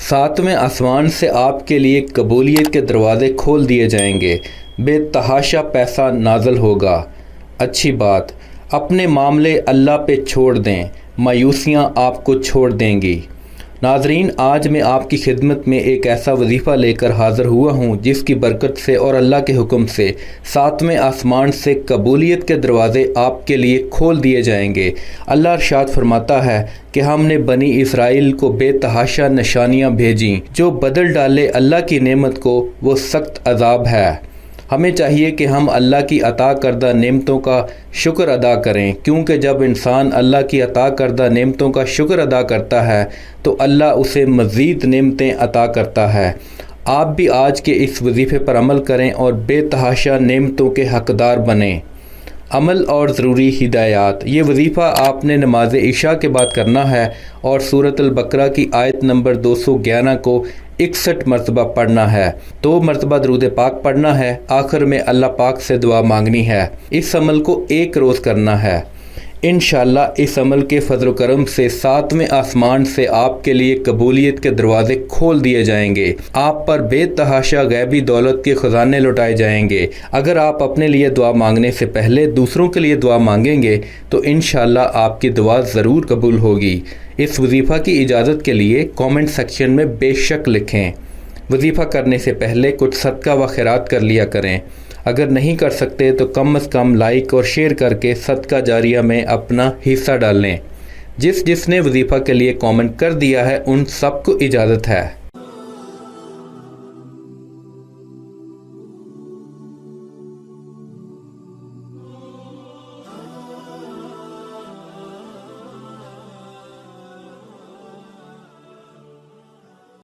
ساتویں آسمان سے آپ کے لیے قبولیت کے دروازے کھول دیے جائیں گے، بے تحاشا پیسہ نازل ہوگا۔ اچھی بات، اپنے معاملے اللہ پہ چھوڑ دیں، مایوسیاں آپ کو چھوڑ دیں گی۔ ناظرین، آج میں آپ کی خدمت میں ایک ایسا وظیفہ لے کر حاضر ہوا ہوں جس کی برکت سے اور اللہ کے حکم سے ساتویں آسمان سے قبولیت کے دروازے آپ کے لیے کھول دیے جائیں گے۔ اللہ ارشاد فرماتا ہے کہ ہم نے بنی اسرائیل کو بے تحاشا نشانیاں بھیجیں، جو بدل ڈالے اللہ کی نعمت کو وہ سخت عذاب ہے۔ ہمیں چاہیے کہ ہم اللہ کی عطا کردہ نعمتوں کا شکر ادا کریں، کیونکہ جب انسان اللہ کی عطا کردہ نعمتوں کا شکر ادا کرتا ہے تو اللہ اسے مزید نعمتیں عطا کرتا ہے۔ آپ بھی آج کے اس وظیفے پر عمل کریں اور بے تحاشا نعمتوں کے حقدار بنیں۔ عمل اور ضروری ہدایات۔ یہ وظیفہ آپ نے نماز عشاء کے بعد کرنا ہے اور سورۃ البقرہ کی آیت نمبر 211 کو 61 مرتبہ پڑھنا ہے، 2 مرتبہ درود پاک پڑھنا ہے، آخر میں اللہ پاک سے دعا مانگنی ہے۔ اس عمل کو 1 روز کرنا ہے۔ انشاءاللہ اس عمل کے فضل و کرم سے ساتویں آسمان سے آپ کے لیے قبولیت کے دروازے کھول دیے جائیں گے، آپ پر بے تحاشا غیبی دولت کے خزانے لوٹائے جائیں گے۔ اگر آپ اپنے لیے دعا مانگنے سے پہلے دوسروں کے لیے دعا مانگیں گے تو انشاءاللہ آپ کی دعا ضرور قبول ہوگی۔ اس وظیفہ کی اجازت کے لیے کامنٹ سیکشن میں بے شک لکھیں۔ وظیفہ کرنے سے پہلے کچھ صدقہ و خیرات کر لیا کریں۔ اگر نہیں کر سکتے تو کم از کم لائک اور شیئر کر کے صدقہ جاریہ میں اپنا حصہ ڈال لیں۔ جس نے وظیفہ کے لیے کامنٹ کر دیا ہے ان سب کو اجازت ہے۔